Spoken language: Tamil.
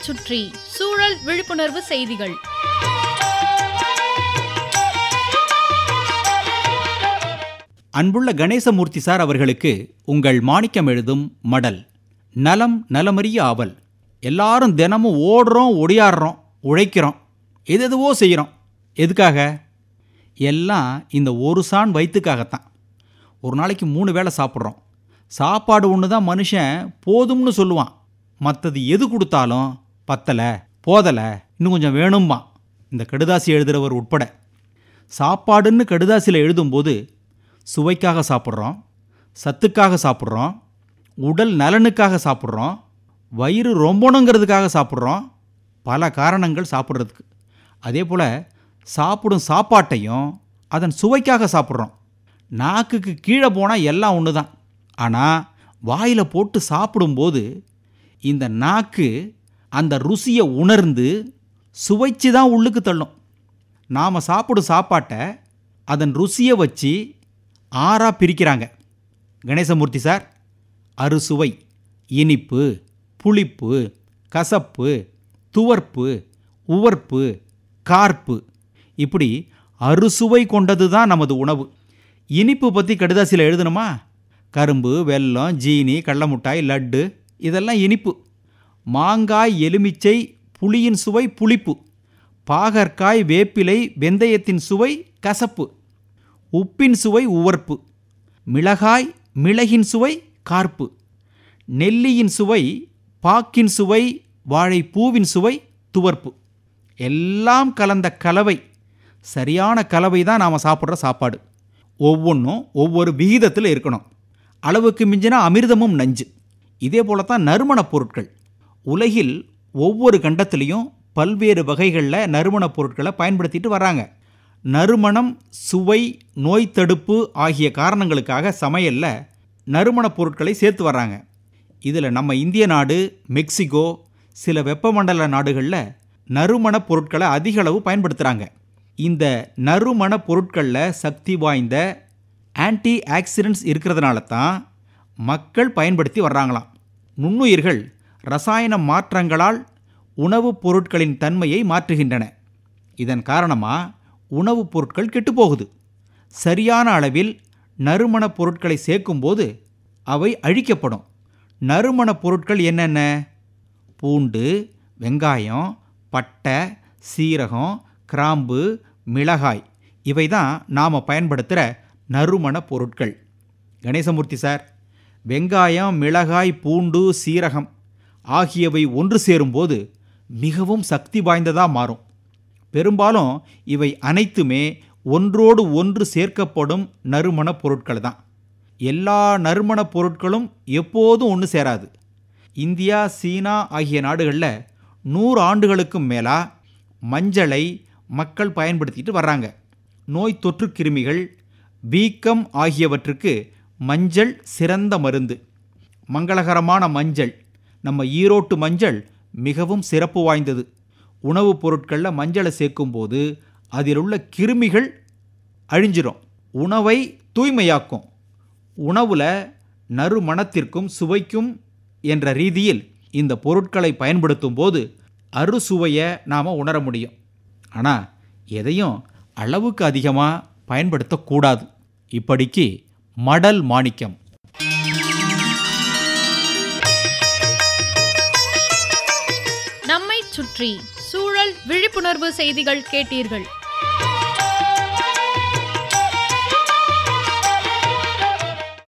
சுற்றி சூழல் விழிப்புணர்வு செய்திகள். அன்புள்ள கணேசமூர்த்தி சார் அவர்களுக்கு உங்கள் மாணிக்கம் எழுதும் மடல். நலம் நலமறிய ஆவல். எல்லாரும் தினமும் ஓடுறோம், ஒடியாடுறோம், உழைக்கிறோம், எதுவோ செய்கிறோம். எதுக்காக? எல்லாம் இந்த ஒரு சான் வயிற்றுக்காகத்தான். ஒரு நாளைக்கு 3 வேளை சாப்பிட்றோம். சாப்பாடு ஒன்று தான் மனுஷன் போதும்னு சொல்லுவான். மற்றது எது கொடுத்தாலும் பத்தலை, போதலை, இன்னும் கொஞ்சம் வேணும்மா. இந்த கடுதாசி எழுதுகிறவர் உட்பட. சாப்பாடுன்னு கடுதாசியில் எழுதும்போது சுவைக்காக சாப்பிட்றோம், சத்துக்காக சாப்பிட்றோம், உடல் நலனுக்காக சாப்பிட்றோம், வயிறு ரொம்பணுங்கிறதுக்காக சாப்பிட்றோம். பல காரணங்கள் சாப்பிட்றதுக்கு. அதே போல் சாப்பிடும் சாப்பாட்டையும் அதன் சுவைக்காக சாப்பிட்றோம். நாக்குக்கு கீழே போனால் எல்லாம் ஒன்று தான். ஆனால் வாயில் போட்டு சாப்பிடும்போது இந்த நாக்கு அந்த ருசியை உணர்ந்து சுவைச்சு தான் உள்ளுக்கு தள்ளும். நாம் சாப்பிடும் சாப்பாட்டை அதன் ருசியை வச்சு 6ஆக பிரிக்கிறாங்க கணேசமூர்த்தி சார். அறுசுவை, இனிப்பு, புளிப்பு, கசப்பு, துவர்ப்பு, உவர்ப்பு, கார்ப்பு, இப்படி அறுசுவை கொண்டது தான் நமது உணவு. இனிப்பு பற்றி கடுதாசியில் எழுதணுமா? கரும்பு, வெல்லம், ஜீனி, கடல மிட்டாய், லட்டு, இதெல்லாம் இனிப்பு. மாங்காய், எலுமிச்சை, புளியின் சுவை புளிப்பு. பாகற்காய், வேப்பிலை, வெந்தயத்தின் சுவை கசப்பு. உப்பின் சுவை உவர்ப்பு. மிளகாய், மிளகின் சுவை கார்ப்பு. நெல்லியின் சுவை, பாக்கின் சுவை, வாழைப்பூவின் சுவை துவர்ப்பு. எல்லாம் கலந்த கலவை, சரியான கலவை தான் நாம் சாப்பிட்ற சாப்பாடு. ஒவ்வொன்றும் ஒவ்வொரு விகிதத்தில் இருக்கணும். அளவுக்கு மிஞ்சினா அமிர்தமும் நஞ்சு. இதே போலத்தான் நறுமணப் பொருட்கள். உலகில் ஒவ்வொரு கண்டத்திலையும் பல்வேறு வகைகளில் நறுமணப் பொருட்களை பயன்படுத்திட்டு வர்றாங்க. நறுமணம், சுவை, நோய் தடுப்பு ஆகிய காரணங்களுக்காக சமையலில் நறுமணப் பொருட்களை சேர்த்து வர்றாங்க. இதில் நம்ம இந்திய நாடு, மெக்சிகோ, சில வெப்பமண்டல நாடுகளில் நறுமணப் பொருட்களை அதிக அளவு பயன்படுத்துகிறாங்க. இந்த நறுமணப் பொருட்களில் சக்தி வாய்ந்த ஆன்டி ஆக்சிடென்ட்ஸ் இருக்கிறதுனால தான் மக்கள் பயன்படுத்தி வர்றாங்களாம். நுண்ணுயிர்கள் ரசாயன மாற்றங்களால் உணவுப் பொருட்களின் தன்மையை மாற்றுகின்றன. இதன் காரணமாக உணவுப் பொருட்கள் கெட்டுப்போகுது. சரியான அளவில் நறுமணப் பொருட்களை சேர்க்கும்போது அவை அழிக்கப்படும். நறுமணப் பொருட்கள் என்னென்ன? பூண்டு, வெங்காயம், பட்டை, சீரகம், கிராம்பு, மிளகாய், இவை தான் நாம் பயன்படுத்துகிற நறுமணப் பொருட்கள். கணேசமூர்த்தி சார், வெங்காயம், மிளகாய், பூண்டு, சீரகம் ஆகியவை ஒன்று சேரும்போது மிகவும் சக்தி வாய்ந்ததாக மாறும். பெரும்பாலும் இவை அனைத்துமே ஒன்றோடு ஒன்று சேர்க்கப்படும் நறுமணப் பொருட்கள் தான். எல்லா நறுமணப் பொருட்களும் எப்போதும் ஒன்று சேராது. இந்தியா, சீனா ஆகிய நாடுகளில் 100 ஆண்டுகளுக்கும் மேலாக மஞ்சளை மக்கள் பயன்படுத்திட்டு வர்றாங்க. நோய் தொற்று கிருமிகள், வீக்கம் ஆகியவற்றுக்கு மஞ்சள் சிறந்த மருந்து. மங்களகரமான மஞ்சள், நம்ம ஈரோட்டு மஞ்சள் மிகவும் சிறப்பு வாய்ந்தது. உணவுப் பொருட்களில் மஞ்சளை சேர்க்கும்போது அதில் உள்ள கிருமிகள் அழிஞ்சிரும். உணவை தூய்மையாக்கும். உணவில் நறுமணத்திற்கும் சுவைக்கும் என்ற ரீதியில் இந்த பொருட்களை பயன்படுத்தும் போது அறுசுவையை நாம் உணர முடியும். ஆனால் எதையும் அளவுக்கு அதிகமாக பயன்படுத்தக்கூடாது. இப்படிக்கு மடல் மாணிக்கம். நம்மை சுற்றி சூழல் விழிப்புணர்வு செய்திகள் கேட்டீர்கள்.